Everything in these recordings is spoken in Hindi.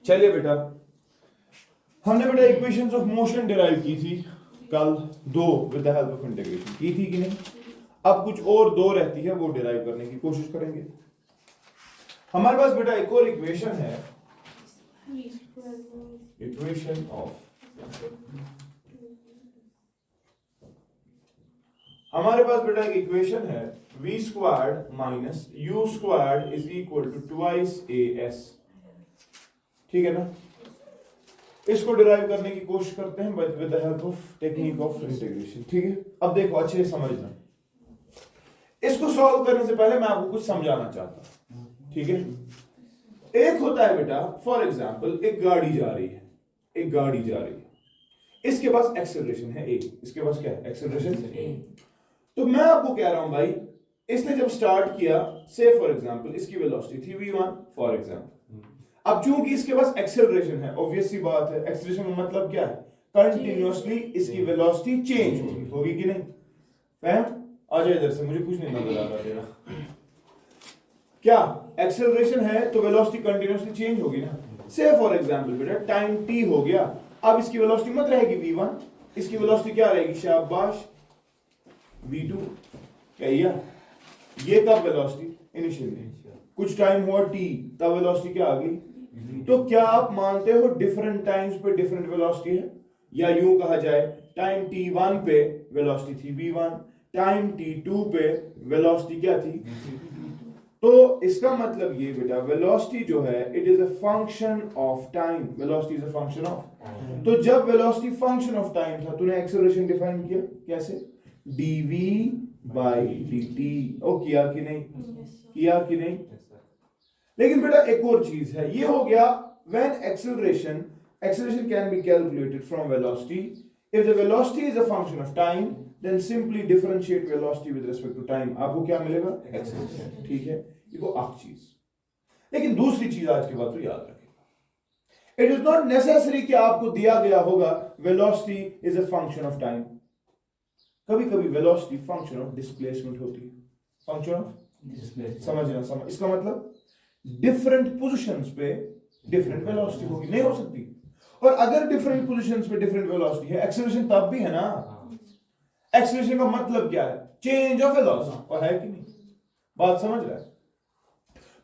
चलिए बेटा, हमने बेटा इक्वेशंस ऑफ मोशन डिराइव की थी कल दो with the help of integration, की थी कि नहीं? अब कुछ और दो रहती है, वो डिराइव करने की कोशिश करेंगे। हमारे पास बेटा एक और इक्वेशन है, इक्वेशन ऑफ, हमारे पास बेटा एक इक्वेशन है v squared minus u squared is equal to twice as, ठीक है ना? इसको डिराइव करने की कोशिश करते हैं with the help of technique of integration, ठीक है? अब देखो अच्छे से समझना, इसको सॉल्व करने से पहले मैं आपको कुछ समझाना चाहता हूं, ठीक है? एक होता है बेटा, फॉर एग्जांपल एक गाड़ी जा रही है, एक गाड़ी जा रही है, इसके पास एक्सेलरेशन है a, इसके पास क्या है? एक्सेलरेशन है a। तो मैं आपको कह रहा हूं भाई, इसने जब स्टार्ट किया, से फॉर एग्जांपल इसकी वेलोसिटी थी v1 फॉर एग्जांपल। अब चूंकि इसके पास एक्सेलरेशन है, ऑब्वियस सी बात है, एक्सेलरेशन का मतलब क्या है? कंटिन्यूअसली इसकी वेलोसिटी चेंज होगी, होगी कि नहीं? फहम? आ जाए इधर से, मुझे कुछ नहीं नजर आ रहा तेरा। क्या एक्सेलरेशन है तो वेलोसिटी कंटिन्यूअसली चेंज होगी ना। से फॉर एग्जांपल बेटा टाइम t हो गया, अब इसकी वेलोसिटी मत रहेगी v1, इसकी वेलोसिटी क्या रहेगी? शाबाश, v2। क्या ये कब वेलोसिटी इनिशियली, कुछ टाइम हुआ t, तब वेलोसिटी क्या आ गई? तो क्या आप मानते हो डिफरेंट टाइम्स पे डिफरेंट वेलोसिटी है? या यूं कहा जाए टाइम t1 पे वेलोसिटी थी v1, टाइम t2 पे वेलोसिटी क्या थी? तो इसका मतलब ये बेटा, वेलोसिटी जो है it is a function of time, velocity is a function of. तो जब वेलोसिटी फंक्शन ऑफ टाइम था, तूने एक्सेलरेशन डिफाइन किया कैसे? dv by dt। ओ किया कि नहीं? किया कि नहीं? लेकिन बेटा एक और चीज है, ये हो गया when acceleration can be calculated from velocity. If the velocity is a function of time, then simply differentiate velocity with respect to time. आपको क्या मिलेगा? acceleration, ठीक है? ये वो एक चीज। लेकिन दूसरी चीज आज के बाद तो याद रखेगा, it is not necessary कि आपको दिया गया होगा velocity is a function of time। कभी कभी velocity function of displacement होती है, function of displacement। समझ, इसका मतलब डिफरेंट पोजीशंस पे डिफरेंट वेलोसिटी होगी, नहीं हो सकती? और अगर डिफरेंट पोजीशंस पे डिफरेंट वेलोसिटी है, एक्सेलरेशन तब भी है ना। एक्सेलरेशन का मतलब क्या है? चेंज ऑफ वेलोसिटी, और है कि नहीं? बात समझ रहा है?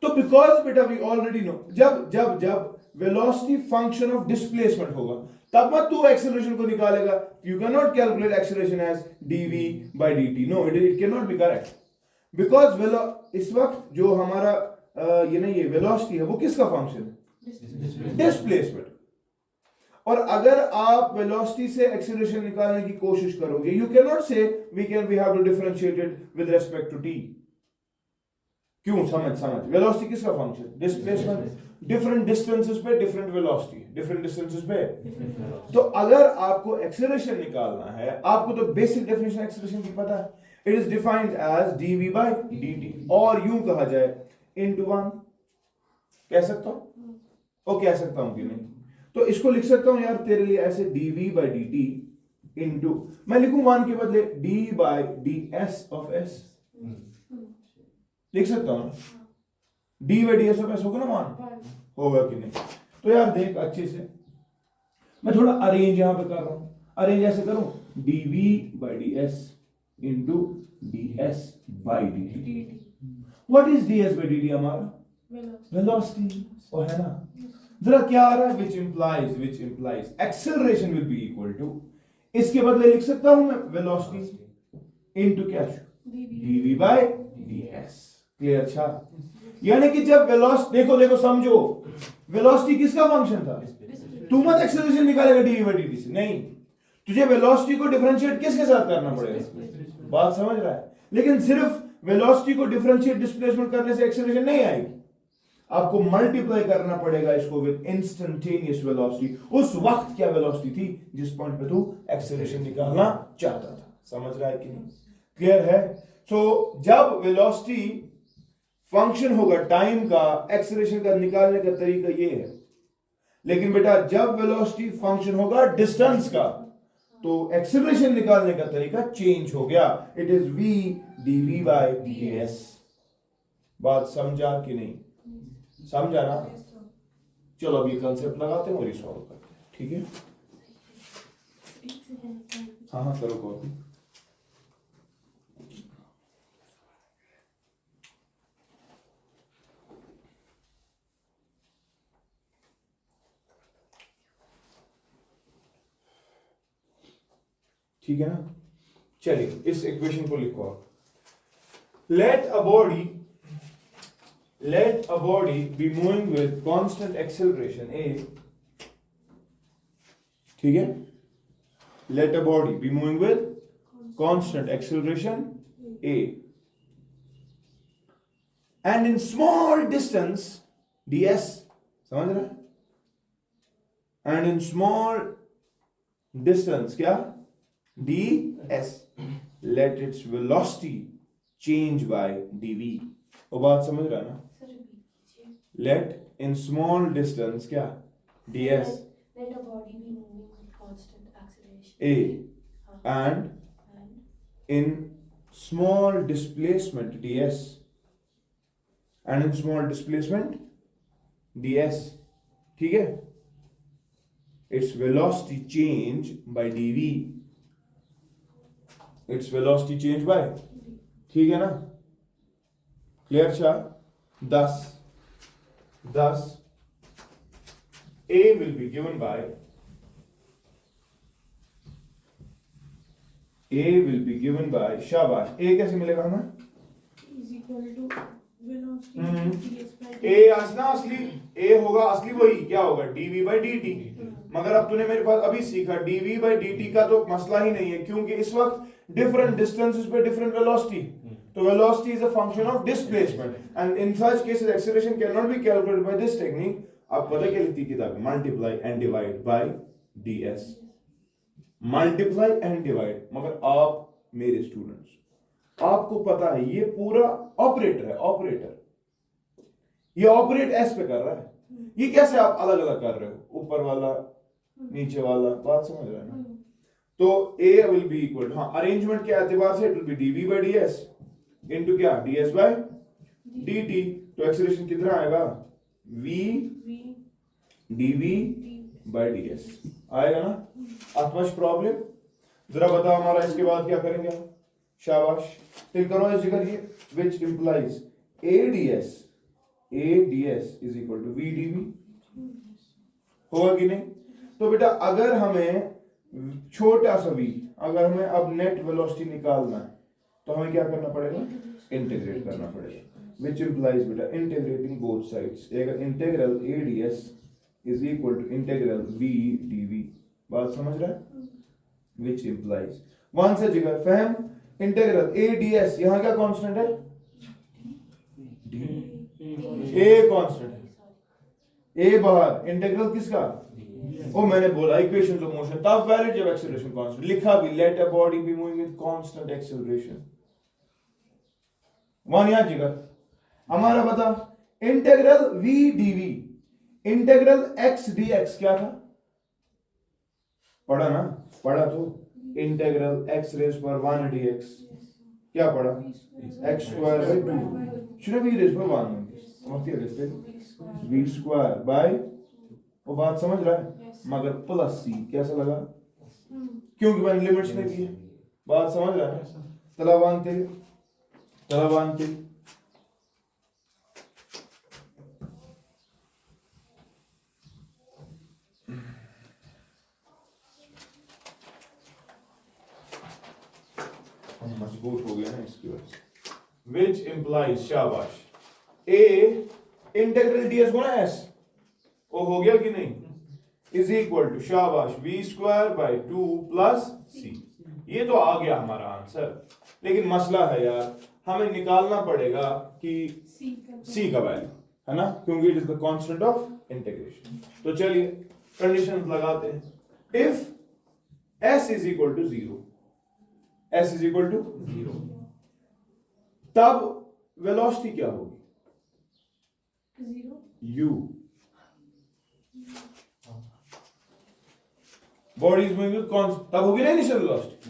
तो बिकॉज बेटा वी ऑलरेडी नो, जब जब जब वेलोसिटी फंक्शन ऑफ डिस्प्लेसमेंट होगा, तब मत तू एक्सेलरेशन को निकालेगा। You can not calculate acceleration as dv by dt, no, it can not be correct, because इस वक्त जो हमारा ये वेलोसिटी है वो किसका फंक्शन है? डिस्प्लेसमेंट। और अगर आप वेलोसिटी से एक्सेलरेशन निकालने की कोशिश करोगे, you can not say we have to differentiate it with respect to t। क्यों? समझ, वेलोसिटी किसका फंक्शन? डिस्प्लेसमेंट। डिफरेंट डिस्टेंसेस पे डिफरेंट वेलोसिटी, डिफरेंट डिस्टेंसेस पे। तो अगर आपको एक्सेलरेशन निकालना है, आपको तो बेसिक डेफिनेशन एक्सेलरेशन की पता है, it is defined as dv by dt, और यूं कहा जाए into 1। कह सकता हूं? ओ कह सकता हूं कि नहीं? तो इसको लिख सकता हूं यार तेरे लिए ऐसे dv by dt into, मैं लिखूं 1 के बदले d by ds of s, लिख सकता हूं? d by ds of s होगा ना 1? होगा कि नहीं? तो यार देख अच्छे से, मैं थोड़ा अरेंज यहां पे कर रहा हूं, अरेंज ऐसे करूं dv by ds into ds by dt। What is ds by dt हमारा? वेलोसिटी, और है ना? जरा क्या आ रहा है? which implies acceleration will be equal to, इसके बदले लिख सकता हूं मैं वेलोसिटी इनटू क्या? dv by ds। क्लियर? अच्छा, यानी कि जब वेलोसिटी, देखो समझो, वेलोसिटी किसका फंक्शन था? तू मत एक्सेलरेशन निकालेगा dv by dt से, नहीं, तुझे वेलोसिटी को डिफरेंशिएट किसके साथ करना पड़ेगा? बात समझ रहा है? लेकिन सिर्फ वेलोसिटी को डिफरेंशिएट डिस्प्लेसमेंट करने से एक्सेलरेशन नहीं आएगी, आपको मल्टीप्लाई करना पड़ेगा इसको विद इंस्टेंटेनियस वेलोसिटी। उस वक्त क्या वेलोसिटी थी जिस पॉइंट पे तू एक्सेलरेशन निकालना चाहता था। समझ रहा है कि नहीं? क्लियर है? सो जब वेलोसिटी फंक्शन होगा टाइम का, एक्सेलरेशन का निकालने का तरीका ये है। लेकिन बेटा जब वेलोसिटी फंक्शन होगा डिस्टेंस का, तो एक्सेलरेशन निकालने का तरीका चेंज हो गया, it is v dv by ds। बात समझा कि नहीं? समझा ना? चलो अब ये कंसेप्ट लगाते हैं और ये सॉल्व करते हैं, ठीक है। हाँ हाँ करो कॉपी। ठीक है ना, चलिए इस इक्वेशन को लिखो आप। Let a body be moving with constant acceleration a, ठीक है। Let a body be moving with constant acceleration a and in small distance ds, समझ रहे हैं, एंड इन स्मॉल डिस्टेंस क्या ds, let its velocity change by dv। वो बात समझ रहा है ना, let in small distance क्या ds, let a body be moving with constant acceleration a and in small displacement ds, and in small displacement ds, ठीक है, its velocity change by dv, its velocity change by, ठीक है ना, क्लियर छा। thus a will be given by शाबाश, a कैसे मिलेगा हमें, is equal to velocity ds by a असना असली a होगा, असली वही क्या होगा dv by dt, मगर अब तूने मेरे पास अभी सीखा dv by dt का तो मसला ही नहीं है, क्योंकि इस वक्त डिफरेंट डिस्टेंसेस पे डिफरेंट वेलोसिटी, तो velocity is a function of displacement and in such cases acceleration can not be calculated by this technique. आप पता क्या लिखती किताब में, multiply and divide by ds, multiply and divide. मगर आप मेरे स्टूडेंट्स, आपको पता है ये पूरा ऑपरेटर है, ऑपरेटर ये ऑपरेट एस पे कर रहा है, ये कैसे आप अलग अलग कर रहे हो, ऊपर वाला नीचे वाला, बात समझ रहे हैं ना। तो a will be equal, हाँ अरेंजमेंट के एतबार से it will be dv by ds into क्या ds by dt, तो एक्सेलरेशन कितना आएगा v dv by ds आएगा ना। आत्मश प्रॉब्लम जरा बताओ हमारा, इसके बाद क्या करेंगे, शाबाश टिक करो इस जगह ये, which implies ads is equal to v dv, होगा कि नहीं। तो बेटा अगर हमें छोटा सा v, अगर हमें अब नेट वेलोसिटी निकालना है तो हमें क्या करना पड़ेगा, इंटीग्रेट करना पड़ेगा, which implies बेटा इंटीग्रेटिंग बोथ साइड्स, अगर integral ads is equal to integral v dv, बात समझ रहा है, which implies वन से जिगर फहम, इंटीग्रल ads यहां क्या कांस्टेंट है d, a कांस्टेंट है, a बाहर, इंटीग्रल किसका, वो मैंने बोला इक्वेशंस ऑफ मोशन, तब वैलिड जब एक्सेलरेशन कांस्टेंट लिखा भी, let a body be moving with constant acceleration. One यहां जिगर हमारा बता, integral v dv, integral x dx क्या था, पढ़ा ना, पढ़ा तो इंटीग्रल x रेज पर 1 dx क्या पढ़ा, x square by 2 should be raise पर 1 समझती है v स्क्वायर बाय, वो बात समझ रहा है, मगर प्लस c कैसा लगा, क्योंकि मैंने लिमिट्स में की है, बात समझ रहा है, तला बांधते हम मजबूत हो गया ना इसकी वजह से, which implies शाबाश a इंटीग्रल ds गुणा s, वो हो गया कि नहीं, इज इक्वल टू शाबाश v square by 2 plus c, ये तो आ गया हमारा आंसर। लेकिन मसला है यार, हमें निकालना पड़ेगा कि c का वैल्यू है ना, क्योंकि it is the constant of integration. तो चलिए कंडीशंस लगाते हैं, if s is equal to 0, s is equal to 0, तब वेलोसिटी क्या होगी, u, बॉडी इज मूविंग तब होगी ना इनिशियल वेलोसिटी,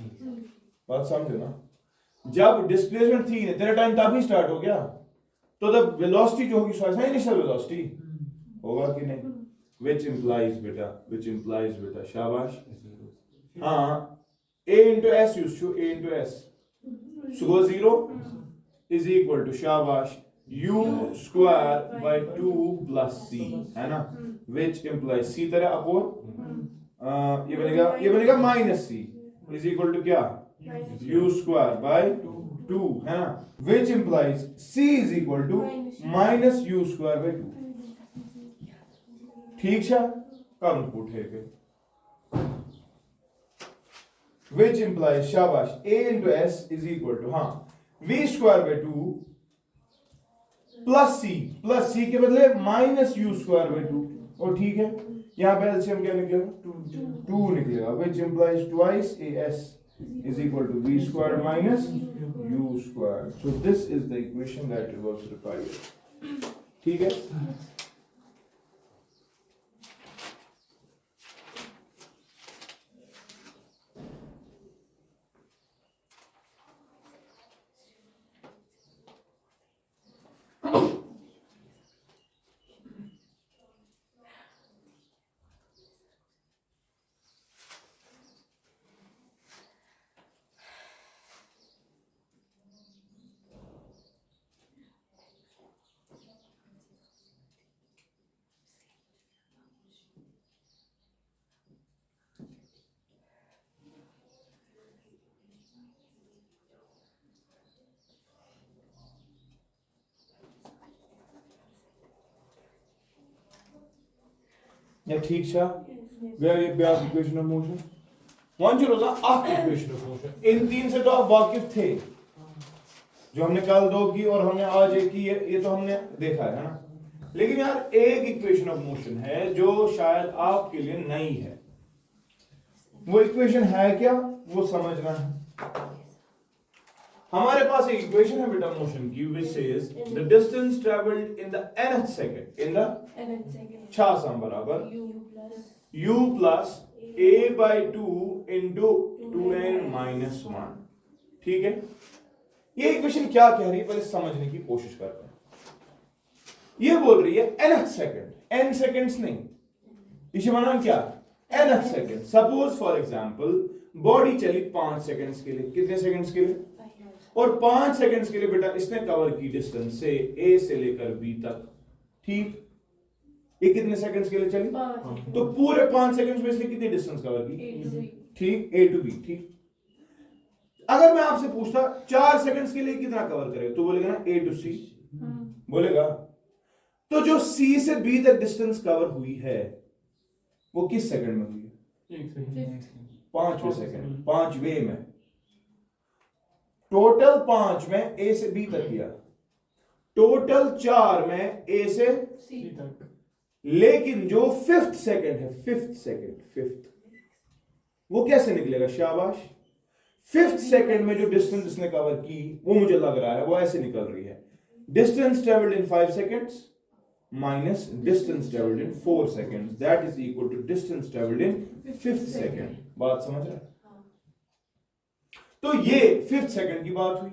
बात समझो ना। जब डिस्प्लेसमेंट थी तेरा टाइम तब ही स्टार्ट हो गया, तो द वेलोसिटी जो होगी सो इनिशियल वेलोसिटी होगा कि नहीं, which implies beta शाबाश हाँ a into s used to a into s so 0 is equal to शाबाश u square by 2 plus c है ना which implies c तरह अपोर ये बनेगा minus c is equal to क्या u square by 2 है ना which implies c is equal to minus u square by 2 ठीक है कम पुट है के which implies शाबाश a into s is equal to हाँ v square by 2 plus c के बदले माइनस u square by 2 और ठीक है यहाँ पे एलसीएम क्या निकलेगा 2 निकलेगा which implies twice as is equal to v square minus u square so this is the equation that was required ठीक है या ठीक छा वेयर ये ब्याज इक्वेशन ऑफ मोशन वन जो रोजा आप इक्वेशन ऑफ मोशन इन तीन से तो आप वाकिफ थे जो हमने कल दो की और हमने आज एक की ये तो हमने देखा है ना लेकिन यार एक इक्वेशन ऑफ मोशन है जो शायद आपके लिए नई है वो इक्वेशन है क्या वो समझना है हमारे पास एक इक्वेशन है बेटा मोशन की which says the distance traveled in the nth second in the nth second छा सम बराबर u plus a by 2 into 2n minus 1 ठीक है ये इक्वेशन क्या कह रही है पहले समझने की कोशिश करते हैं ये बोल रही है nth सेकंड n सेकंड्स नहीं इसे माना क्या nth second suppose for example body चली 5 सेकंड्स के लिए कितने सेकंड्स के लिए और 5 सेकंड्स के लिए बेटा इसने कवर की डिस्टेंस से a से लेकर b तक ठीक ये कितने सेकंड्स के लिए चली तो पूरे 5 सेकंड्स में इसने कितनी डिस्टेंस कवर की ठीक a to b ठीक अगर मैं आपसे पूछता 4 सेकंड्स के लिए कितना कवर करे तो बोलेगा ना a to c बोलेगा तो जो c से b तक डिस्टेंस कवर हुई है वो किस सेकंड में हुई है 5वें सेकंड 5वें में टोटल 5 में a से b तक किया टोटल 4 में a से c तक लेकिन जो 5th सेकंड है 5th सेकंड 5th वो कैसे निकलेगा शाबाश 5th सेकंड में जो डिस्टेंस इसने कवर की वो मुझे लग रहा है वो ऐसे निकल रही है distance travelled in 5 seconds minus distance travelled in 4 seconds that is equal to distance travelled in 5th second बात समझ रहे हैं तो ये 5th सेकंड की बात हुई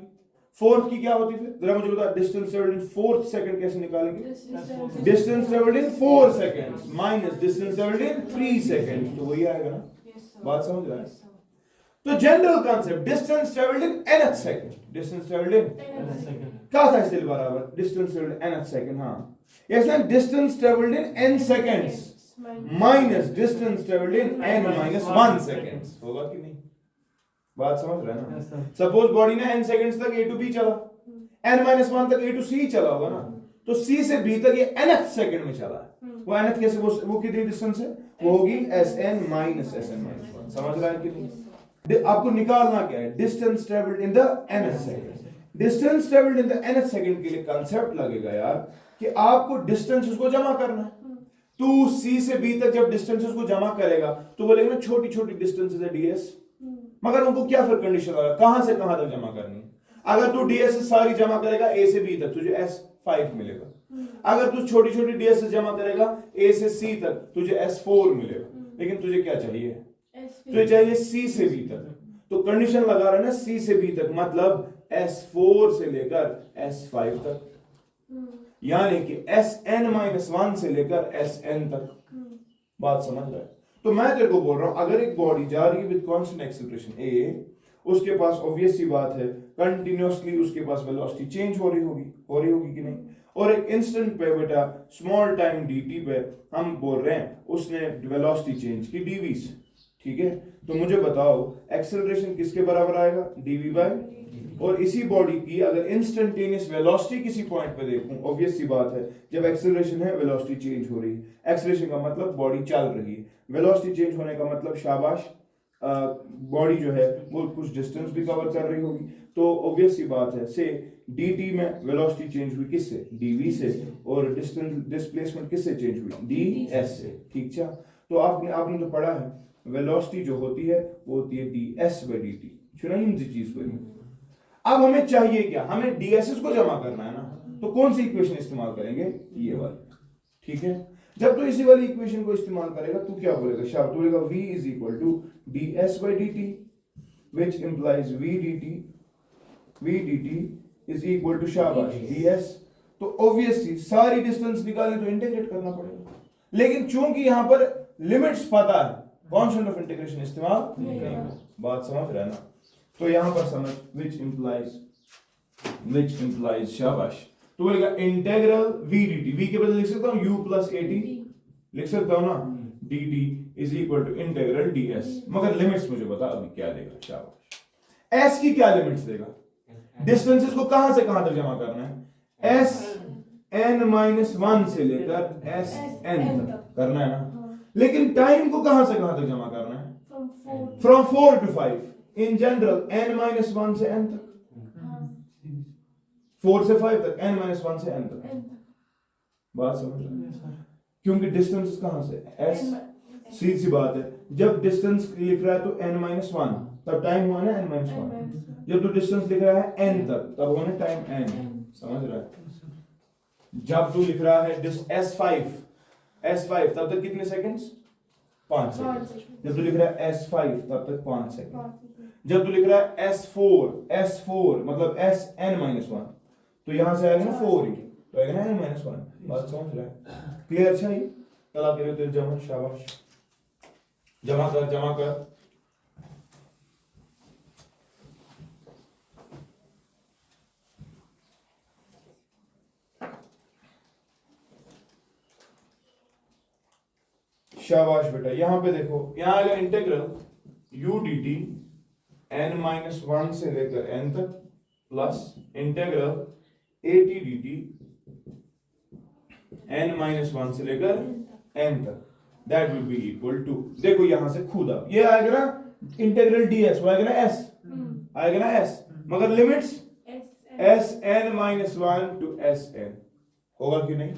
4th की क्या होती फिर जरा मुझे बता डिस्टेंस ट्रेवल्ड इन 4th सेकंड कैसे निकालेंगे distance travelled in 4 seconds minus distance travelled in 3 seconds तो वही आएगा ना बात समझ रहा है तो general concept distance travelled in nth second distance travelled in nth second क्या था इसके बराबर distance travelled in nth second हां yes distance travelled in n seconds minus distance travelled in n minus 1 seconds होगा कि नहीं बात समझ रहे हैं ना सपोज बॉडी ने n सेकंड्स तक a to b चला n minus 1 तक a to c चला होगा ना तो c से b तक ये nth सेकंड में चला है वो nth कैसे वो कितनी डिस्टेंस है वो होगी sn minus sn minus 1 समझ रहे हैं कि नहीं आपको निकालना क्या है distance travelled in the nth second distance travelled in the nth second के लिए कांसेप्ट लगेगा यार कि आपको डिस्टेंस उसको जमा करना है तू c से b तक जब डिस्टेंसेस को जमा करेगा तो बोलेगा ना छोटी छोटी डिस्टेंसेस है ds मगर उनको क्या फिर कंडीशन लगा कहां से कहां तक जमा करनी है अगर तू ds सारी जमा करेगा a से b तक तुझे s5 मिलेगा अगर तू छोटी छोटी ds जमा करेगा a से c तक तुझे s4 मिलेगा लेकिन तुझे क्या चाहिए तुझे चाहिए c से b तक तो कंडीशन लगा रहा है ना c से b तक मतलब s4 से लेकर s5 तक यानी कि sn-1 से लेकर sn तक बात समझ रहा है? तो मैं तेरे को बोल रहा हूं अगर एक बॉडी जा रही है विद कांस्टेंट एक्सेलरेशन ए, उसके पास ऑब्वियस सी बात है कंटिन्यूअसली उसके पास वेलोसिटी चेंज हो रही होगी कि नहीं? और एक इंस्टेंट पे बेटा स्मॉल टाइम dt पे हम बोल रहे हैं उसने वेलोसिटी चेंज की dv से, ठीक है? तो मुझे बताओ एक्सेलरेशन किसके बराबर आएगा? dv बाय, और इसी बॉडी की अगर इंस्टेंटेनियस वेलोसिटी किसी पॉइंट पे देखूं, ऑब्वियस सी बात है जब एक्सेलरेशन है वेलोसिटी चेंज हो रही है। एक्सेलरेशन का मतलब बॉडी चल रही है, वेलोसिटी चेंज होने का मतलब शाबाश बॉडी जो है वो कुछ डिस्टेंस भी कवर कर रही होगी। तो ऑब्वियस सी बात है से dt में वेलोसिटी चेंज हुई किससे? dv से, और डिस्टेंस डिस्प्लेसमेंट किससे चेंज हुई? ds से, ठीक है? तो आपने तो पढ़ा है वेलोसिटी जो होती है वो होती है ds by dt, सुना इन चीज को? अब हमें चाहिए क्या? हमें dss को जमा करना है ना, तो कौन सी इक्वेशन इस्तेमाल करेंगे? ये वाली, ठीक है? जब तो इसी वाली इक्वेशन को इस्तेमाल करेगा तू क्या बोलेगा? शाबाश, तू बोलेगा v is equal to ds by dt which implies v dt is equal to शाबाश ds। तो ऑब्वियसली सारी डिस्टेंस निकालने तो इंटीग्रेट करना पड़ेगा, लेकिन चूंकि यहां पर लिमिट्स पता है कांस्टेंट ऑफ इंटीग्रेशन इस्तेमाल नहीं करेंगे। बात समझ रहे हैं ना? तो यहां पर समझ which implies शाबाश, तो बोलेगा इंटीग्रल v dt, v के बदले लिख सकता हूं u प्लस at, लिख सकता हूं ना, dt is equal to integral ds, मगर लिमिट्स मुझे बता अभी क्या देगा? शाबाश, s की क्या लिमिट्स देगा? डिस्टेंसेस को कहां से कहां तक जमा करना है? s n-1 से लेकर s n तक करना है ना, लेकिन टाइम को कहां से कहां तक जमा करना है? From 4 to 5 in general, n-1 से n तक, 4 से 5 तक, n-1 से n तक। बात समझ रहे हैं? क्योंकि डिस्टेंस कहां से? s, सीधी सी बात है, जब डिस्टेंस लिख रहा है तो n-1 तब टाइम हुआ ना n-1, जब तू डिस्टेंस लिख रहा है n तक तब होना टाइम n, समझ रहा है? जब तू लिख रहा है s5 तब तक कितने सेकंड्स? 5 सेकंड। जब तू लिख रहा है s5 तब तक 5 सेकंड। जब तू लिख रहा है s4 मतलब sn-1 तो यहां से आएगा ना 4 ही, तो आएगा ना n-1। बात समझ रहा है? क्लियर? अच्छा, ये चला तेरे तेरे जमा, शाबाश, जमा कर। शाबाश बेटा, यहां पे देखो, यहां आएगा इंटीग्रल u dt n-1 से लेकर n तक plus integral at dt n-1 से लेकर n तक, that will be equal to, देखो यहां से खुद अब ये आएगा ना इंटीग्रल ds, वो आएगा ना s, आएगा ना s, मगर लिमिट्स sn-1 टू sn, होगा कि नहीं?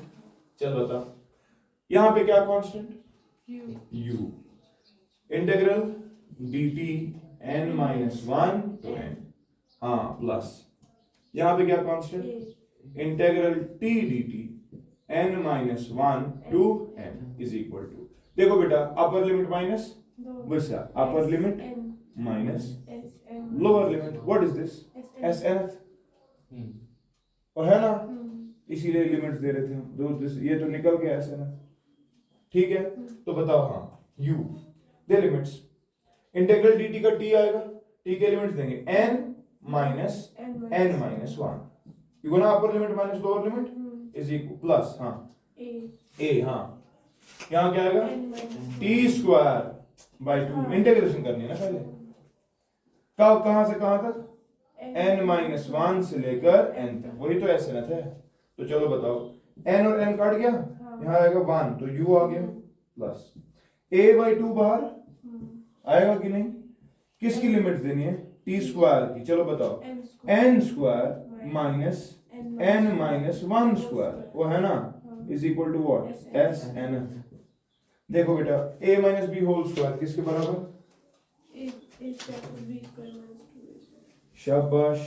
चल बता, यहां पे क्या constant? u, integral dt n-1 to n, हाँ, प्लस यहां पे क्या constant? Integral t dt n-1 to n is equal to, देखो बेटा अपर लिमिट माइनस वैसा upper limit minus lower limit, what is this? sn, और है ना, इसीलिए लिमिट्स दे रहे थे हम दो, ये तो निकल गया sn, ठीक है? तो बताओ, हाँ u दे लिमिट्स, इंटीग्रल dt का t आएगा, t के लिमिट्स देंगे n-1, क्योंकि ना अपर limit minus lower limit is equal plus, हाँ a, हाँ यहां क्या आएगा? t² इंटीग्रेशन करनी है ना पहले, कहां से कहां तक? n-1 से लेकर n तक, वही तो sn है। तो चलो बताओ, n और n काट गया, यहां आएगा 1 तो u आ गया प्लस a/2 बाहर आएगा कि नहीं? किसकी लिमिट्स देनी है? t² की। चलो बताओ, n² माइनस n-1², वो है ना, is equal to what? sn। देखो बेटा a माइनस b होल स्क्वायर किसके बराबर? शाबाश,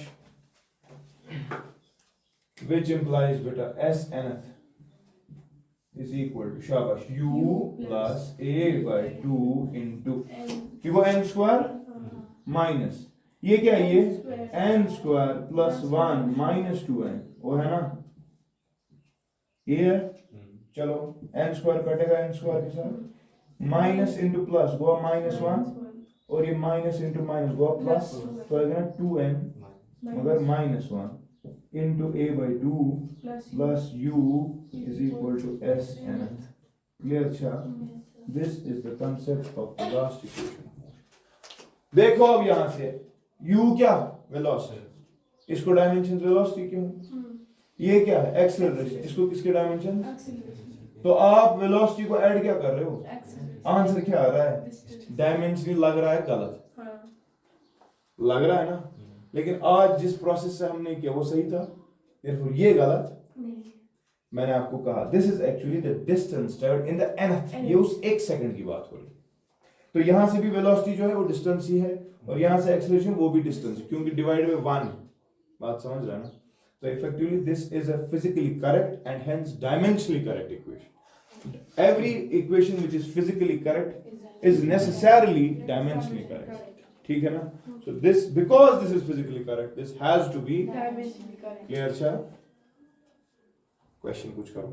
which implies बेटा sn is equal to शाबाश u plus a/2 into वो n² माइनस ये क्या है? ये n² प्लस 1 माइनस 2n, वो है ना, ये है। चलो n² कटेगा n² के साथ, माइनस इंटू प्लस गोआ -1 और ये minus into minus Goa plus, तो आएगा ना 2n मगर -1 into a by 2 plus u is equal to s nth. Clear अच्छा? This is the concept of the last equation. देखो अब यहां से u क्या वेलोसिटी, इसको डायमेंशन वेलोसिटी क्यों, ये क्या है एक्सेलरेशन, इसको किसके डायमेंशन, तो आप वेलोसिटी को ऐड क्या कर रहे हो, आंसर क्या आ रहा है डायमेंशन, लग रहा है गलत, लग रहा है ना, लेकिन आज जिस प्रोसेस से हमने किया वो सही था, therefore ये गलत नहीं। मैंने आपको कहा this is actually the distance travelled in the nth, ये उस 1 सेकंड की बात हो रही है, तो यहां से भी वेलोसिटी जो है वो डिस्टेंस ही है और यहां से एक्सेलरेशन वो भी डिस्टेंस है, क्योंकि डिवाइड बाय 1, बात समझ रहे हैं ना, तो effectively this is a physically correct and hence dimensionally correct equation. Every equation which is physically correct is necessarily dimensionally correct, ठीक है ना, so this because this is physically correct this has to be dimensionally correct. Clear अच्छा, क्वेश्चन कुछ करो।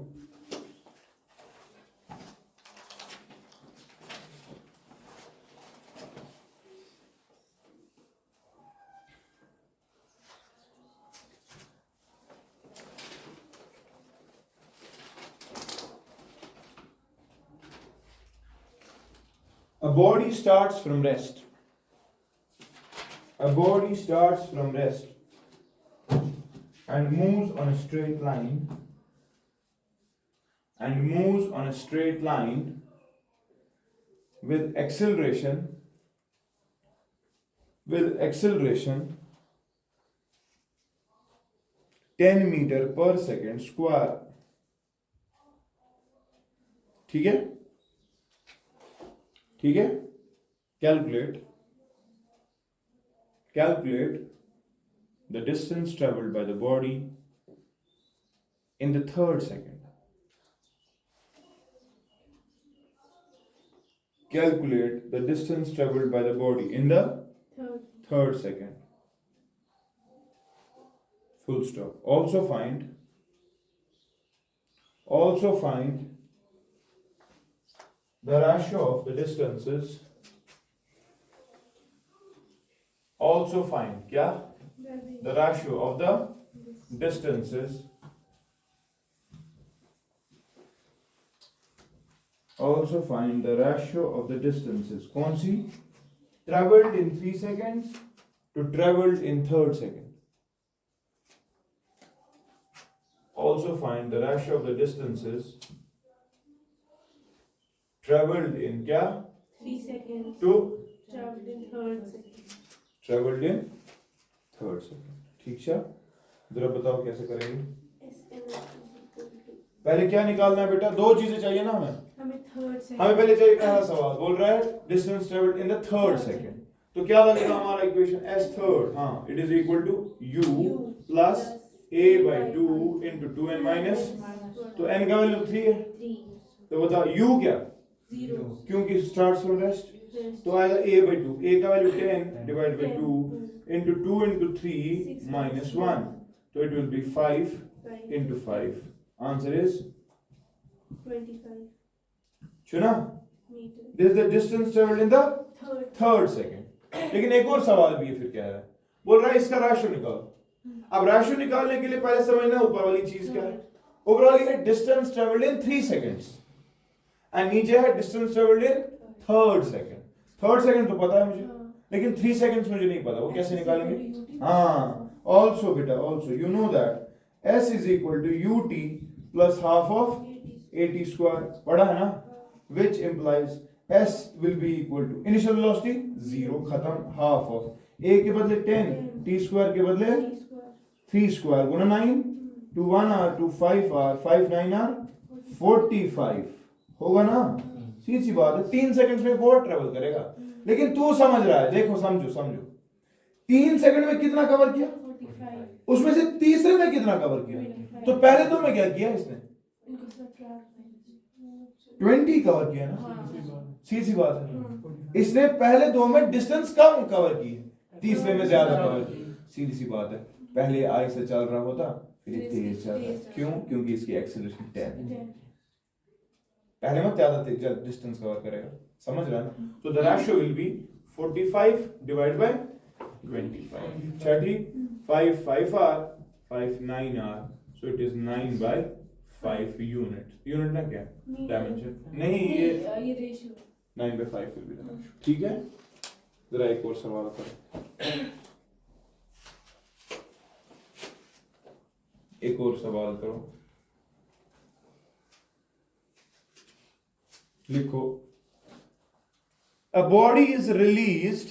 A body starts from rest. A body starts from rest and moves on a straight line with acceleration 10 meter per second square, ठीक है, ठीक है, calculate the distance traveled by the body in the 3rd second. Calculate the distance traveled by the body in the 3rd second. Full stop. Also find the ratio of the distances. Also find क्या? The ratio of the distances. Also find the ratio of the distances. कौन सी? Traveled in 3 seconds to traveled in 3rd second. Also find the ratio of the distances traveled in क्या? 3 seconds to traveled in 3rd second. traveled in 3rd second. ठीक है, जरा बताओ कैसे करेंगे। पहले क्या निकालना है बेटा, 2 चीजें चाहिए ना हमें 3rd second, हमें पहले चाहिए पहला सवाल बोल रहा है distance travelled in the 3rd second, तो क्या लगेगा हमारा इक्वेशन s थर्ड, हाँ it is equal to u plus a by 2 into 2n minus, तो n का वैल्यू 3 है, तो बताओ u क्या, 0, क्योंकि स्टार्ट्स फ्रॉम रेस्ट, तो आएगा a by 2, a का value 10 divide by 2 into 2 into 3 minus 1, so it will be 5 into 5, answer is 25 सुना, meter. this is the distance traveled in the 3rd second। लेकिन एक और सवाल भी है, फिर क्या है, बोल रहा है इसका रेशियो निकालो। अब रेशियो निकालने के लिए पहले समझना ऊपर वाली चीज क्या है, ऊपर वाली है distance travelled in 3 seconds and नीचे है डिस्टेंस ट्रेवल्ड इन 3rd सेकंड। 3rd सेकंड तो पता है मुझे, लेकिन 3 सेकंड्स मुझे नहीं पता, वो कैसे निकालेंगे, हाँ ऑल्सो बेटा also you know that s is equal to ut plus half of 80 square, पढ़ा है ना, which implies s will be equal to initial velocity 0 खत्म, half of a के बदले 10, t स्क्वायर के बदले 3 स्क्वायर गुना 9, 2 1 r 2 5 r 5 9 r 45 होगा ना, सीधी बात है, 3 सेकंड्स में बहुत ट्रेवल करेगा, लेकिन तू समझ रहा है, देखो समझो 3 सेकंड में कितना कवर किया, 45, उसमें से तीसरे में कितना कवर किया, तो पहले दो में क्या किया इसने, इनको सब्ट्रैक्ट 20 कवर किया ना, सीधी बात है, इसने पहले 2 में डिस्टेंस कम कवर की, तीसरे में ज्यादा कवर की, सीधी सी बात है, पहले आई से चल रहा होता फिर तेज चल रहा है, क्यों, क्योंकि इसकी एक्सेलरेशन 10। पहले मत ज्यादा डिस्टेंस कवर करेगा, समझ रहा है? तो the ratio will be 45 divide by 25. अच्छा ठीक, 5 5 are 5 9 are, so it is 9 by 5 unit. Unit ना क्या डायमेंशन नहीं, ये ratio 9 by 5 will be the ratio. ठीक है, जरा एक और सवाल करो. एक और सवाल करो. लिखो, a body is released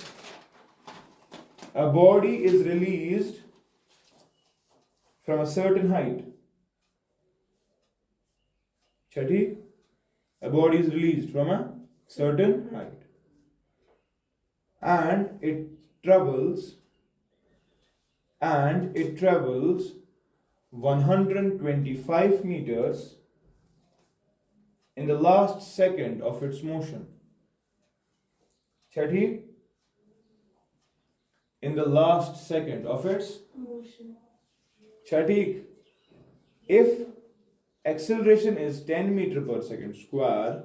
from a certain height. अच्छा ठीक, a body is released from a certain height and it travels 125 meters in the last second of its motion. अच्छा ठीक, in the last second of its motion. अच्छा ठीक, if acceleration is 10 meter per second square,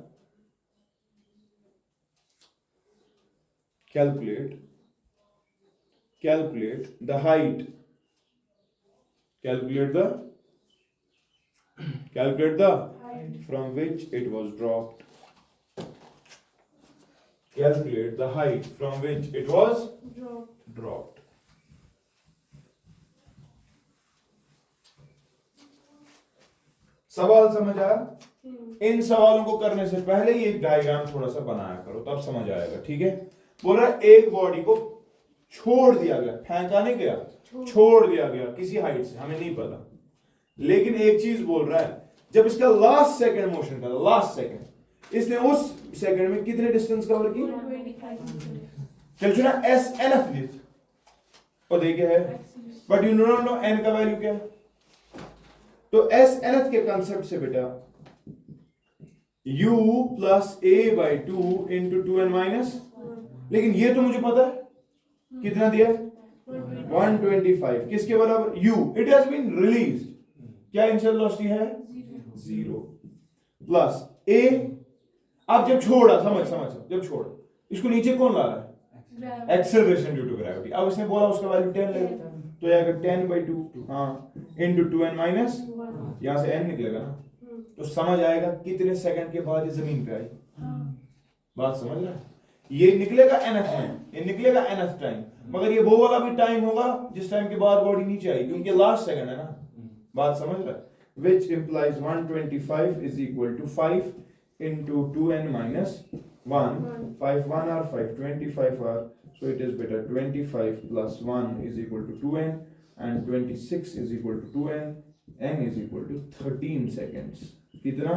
calculate the height, calculate the from which it was dropped. Calculate the height from which it was dropped. सवाल समझ आया? इन सवालों को करने से पहले ये डायग्राम थोड़ा सा बनाया करो, तब समझ आएगा. ठीक है, बोल रहा है एक बॉडी को छोड़ दिया गया, फेंका नहीं गया, छोड़ दिया गया किसी हाइट से, हमें नहीं पता, लेकिन एक चीज बोल रहा है, जब इसका लास्ट सेकंड मोशन का लास्ट सेकंड, इसने उस सेकंड में कितने डिस्टेंस कवर की? 125. चल सुना, एस एन एफ लिख और देखे है, but you don't know N का वैल्यू क्या है. तो एस एन एफ के कंसेप्ट से बेटा u plus A by 2 into 2n minus, लेकिन ये तो मुझे पता है कितना दिया है 125, किसके बराबर? u, it has been released, क्या इनिशियल वेलोसिटी है? 0 प्लस ए, अब जब छोड़ा, समझ जब छोड़ा, इसको नीचे कौन ला रहा है? Acceleration due to gravity. अब इसने बोला उसका वैल्यू 10 ले, तो ये अगर 10 बाई 2 हाँ इंटू 2n माइनस, यहां से n निकलेगा ना, तो समझ आएगा कितने सेकंड के बाद ये जमीन पे आई. बात समझ रहा है? ये निकलेगा nth टाइम, ये निकलेगा nth टाइम, मगर ये वो वाला भी टाइम होगा जिस टाइम के बाद बॉडी नीचे आई, क्योंकि लास्ट सेकंड है ना. बात समझ रहा है? which implies 125 is equal to 5 into 2n minus 1. 5 1 are 5, 25 are, so it is better 25 plus 1 is equal to 2n and 26 is equal to 2n, n is equal to 13 seconds. कितना?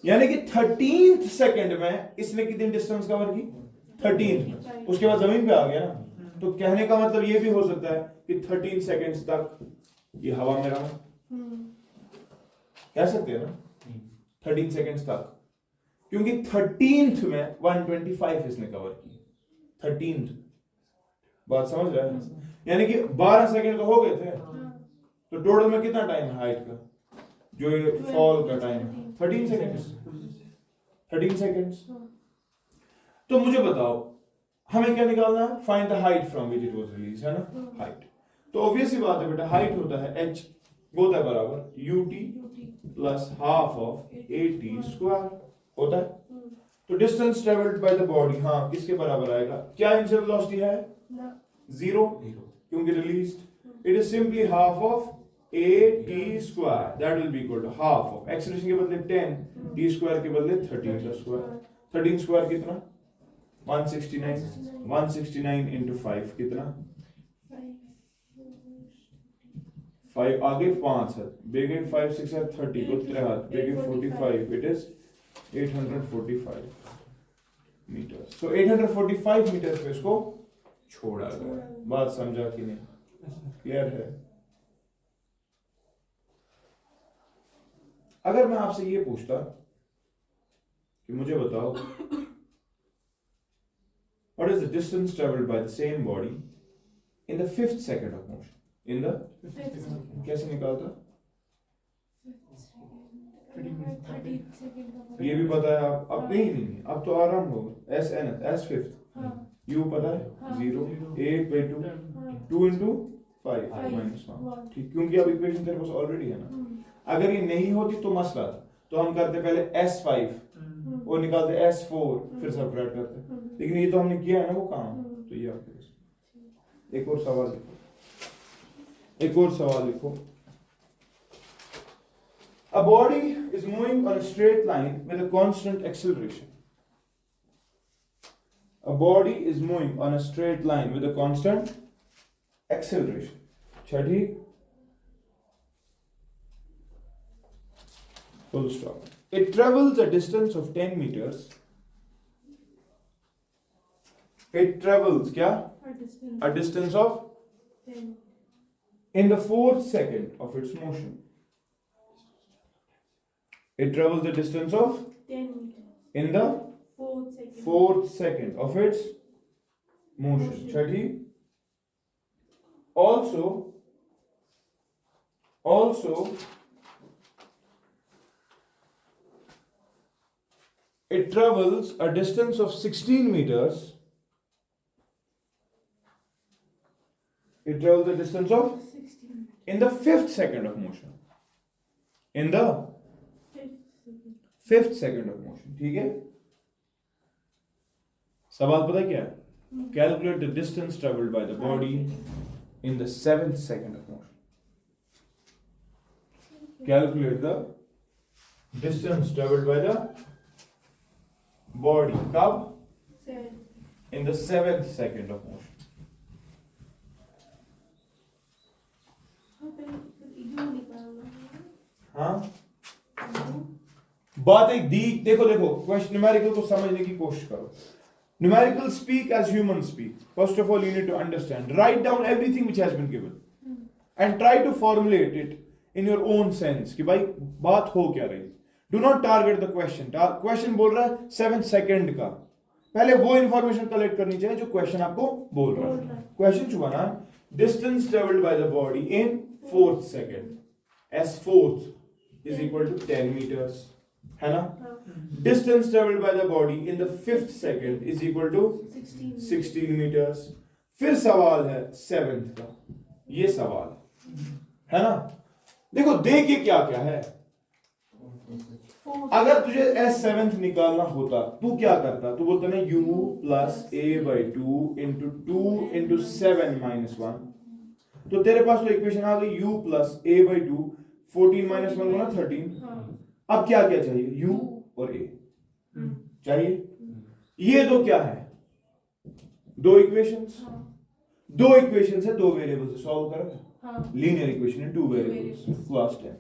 यानी कि 13th सेकंड में इसने कितनी डिस्टेंस कवर की? 13th. उसके बाद जमीन पे आ गया ना, तो कहने का मतलब ये भी हो सकता है कि 13 सेकंड्स तक ये हवा में रहा, कह सकते हैं ना 13 सेकंड्स तक, क्योंकि 13th में 125 इसने कवर की. 13th, बात समझ रहे हैं? यानी कि 12 सेकंड तो हो गए थे, तो टोटल में कितना टाइम है हाइट का, जो ये फॉल का टाइम है 13 सेकंड्स. 13 सेकंड्स. तो मुझे बताओ हमें क्या निकालना है? Find the height from which it was release, है ना? हाइट. तो ऑब्वियस सी बात है बेटा, हाइट होता है h, वो होता है बराबर ut plus half of at square होता है. तो distance travelled by the body, हाँ किसके बराबर आएगा? क्या इनिशियल वेलोसिटी है? 0, क्योंकि released. It is simply half of at square, that will be equal to half of acceleration के बदले 10, t स्क्वायर के बदले 13 का स्क्वायर. 13 स्क्वायर कितना? 169. 169 into 5 कितना? 5 आगे 5 है, बेगे 5 6 है 30 को 3 हाथ, बेगे 45, it is 845 metre. So 845 metre पे इसको छोड़ा गया. बात समझा कि नहीं? क्लियर है? अगर मैं आपसे ये पूछता कि मुझे बताओ what is the distance traveled by the same body in the 5th second of motion? In the कैसे निकालता? 30 सेकंड का ये भी पता है आप, अब नहीं अब तो आराम होगा। एस एन एस फिफ्थ, हाँ यू पता है हाँ। 0, 8 बाई 2, हाँ 2 इंटू 5 Five, माइनस 1, one। ठीक, क्योंकि अब इक्वेशन तेरे पास ऑलरेडी है ना। अगर ये नहीं होती तो मसला था, तो हम करते पहले S5 और निकालते S4 फिर सबट्रैक्ट करते, लेकिन ये तो हमने किया है ना वो काम। तो ये आपके पास एक और सवाल लिखो, एक और सवाल लिखो। A body is moving on a straight line with a constant acceleration. A body is moving on a straight line with a constant acceleration. Chhathi, full stop. It travels a distance of 10 meters. It travels क्या? A distance of 10 in the 4th second of its motion. It travels the distance of 10 meters in the 4 seconds 4th second of its motion. Chhathi, also it travels a distance of 16 meters. It travels a distance of 16 in the 5th second of motion. In the 5 5th second of motion. ठीक है, सवाल पता क्या है? Calculate the distance traveled by the body in the 7th second of motion. Calculate the distance traveled by the body. कब? 7 In the 7th second of motion. You निकालना हाँ, बात एक दी, देखो क्वेश्चन न्यूमेरिकल को समझने की कोशिश करो। Numerical speak as humans speak. First of all, you need to understand. Write down everything which has been given, and try to formulate it in your own sense. कि भाई बात हो क्या रही? Do not target the question. Question बोल रहा है 7 सेकंड का, पहले वो इंफॉर्मेशन कलेक्ट करनी चाहिए जो क्वेश्चन आपको बोल रहा है। क्वेश्चन चुना distance travelled by the body in 4th second, S 4th is equal to 10 metres, है ना। Distance travelled by the body in the 5th second is equal to 16 metres. फिर सवाल है 7th का, ये सवाल है ना। देखो देखिए क्या क्या है। अगर तुझे S7 निकालना होता तू क्या करता? तू बोलता ना u plus a by 2 into 2 into 7 minus 1, तो तेरे पास तो इक्वेशन आ गई u plus a by 2, 14 minus 1 होना 13। अब क्या क्या चाहिए? u और a चाहिए। ये दो क्या है? दो इक्वेशंस, दो इक्वेशंस है, दो वेरिएबल से सॉल्व करेगा। लीनियर इक्वेशन है, 2 वेरिएबल्स, क्लास 10।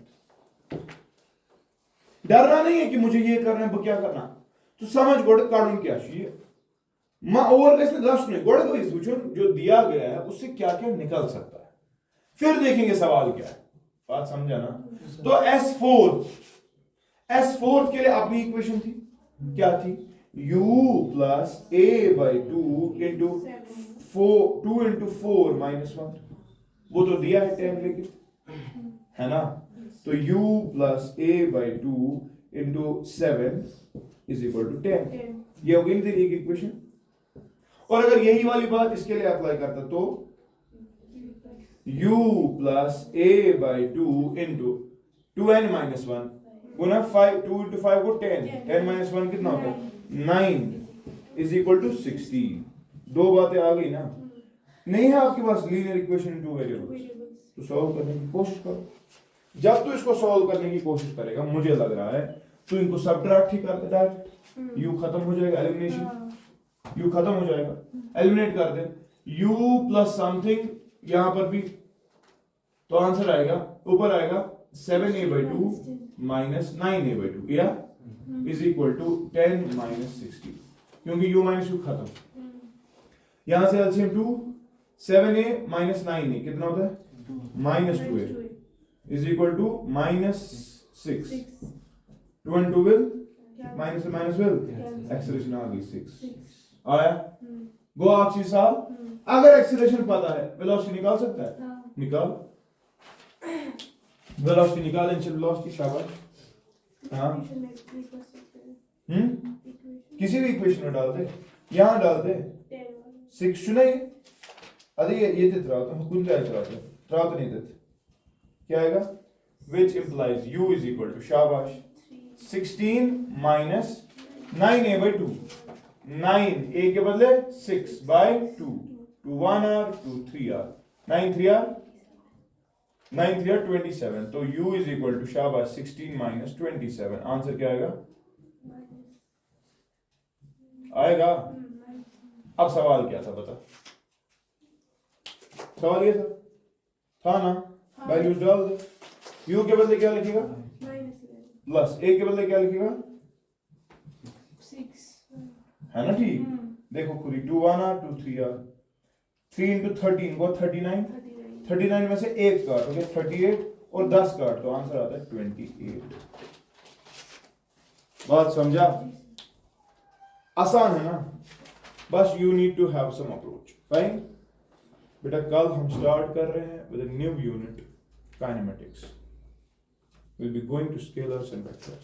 डरना नहीं है कि मुझे ये करना है, क्या करना, तो समझ गोड़ काढून क्या चाहिए मां ओवर कैसे दस नहीं गोड़ को जो दिया गया है उससे क्या क्या निकल सकता है, फिर देखेंगे सवाल क्या है। बात समझा ना। तो S4 के लिए अपनी इक्वेशन थी, क्या थी? u plus a by 2 into 2 into 4 minus 1, वो तो दिया है 10 लेकिन, है ना। तो u plus a by 2 into 7 is equal to 10। ये हो गई तेरी एक इक्वेशन। और अगर यही वाली बात इसके लिए अप्लाई करता तो u plus a by 2 into 2n minus 1 Guna 5, 2 into 5 को 10, 10 माइनस 1 कितना होता है? 9 इज इक्वल टू 16। दो बातें आ गई ना। नहीं है आपके पास लीनियर इक्वेशन इन 2 वेरिएबल्स, तो सॉल्व करने की कोशिश करो। जब तू इसको सॉल्व करने की कोशिश करेगा, मुझे लग रहा है तू इनको सबट्रैक्ट ही कर दे डायरेक्ट, u खत्म हो जाएगा, एलिमिनेशन, u खत्म हो जाएगा, एलिमिनेट कर दे, u प्लस समथिंग यहां पर भी, तो आंसर आएगा ऊपर आएगा 7a by 2 minus 9a by 2 या इज इक्वल टू 10 माइनस 60, क्योंकि u माइनस u खत्म। यहां से एलसीएम 2, 7a माइनस 9a कितना होता है? Minus 2a is equal to minus 6। 2 and 2 will minus से माइनस will एक्सेलरेशन आ गई 6 आया। गो आपसी साल अगर एक्सेलरेशन पता है वेलोसिटी निकाल सकता है, निकाल वेलोसिटी निकाल, इनिशियल वेलोसिटी, शाबाश। हाँ। इक्वेशन में 3 + 6 है इक्वेशन किसी भी इक्वेशन में डाल दे, यहाँ डाल दे 10 वाला 6 नहीं, अरे ये ते त्रा तो कुछ क्या त्रा तो नहीं देते, क्या आएगा, which implies u is equal to, शाबाश, 16 minus 9a/2, 9 a के बदले 6/2, 2 1 r 2 3 r, 9 3 r 27, तो u is equal to, शाबाश, 16 minus 27, आंसर क्या आएगा, आएगा। अब सवाल क्या था बता, सवाल ये था ना, वैल्यूज डाल दे, u के बदले क्या लिखेगा, प्लस a के बदले क्या लिखेगा, 6 है ना, ठीक, देखो खुली, 2 1 r 2 3 r, 3 into 13 वो 39, 39 में से 1 काट, ओके 38, और 10 काट, तो आंसर आता है 28। बात समझा, आसान है ना, बस you need to have some approach, fine. बेटा कल हम स्टार्ट कर रहे हैं with a new unit, kinematics, will be going to scalars and vectors.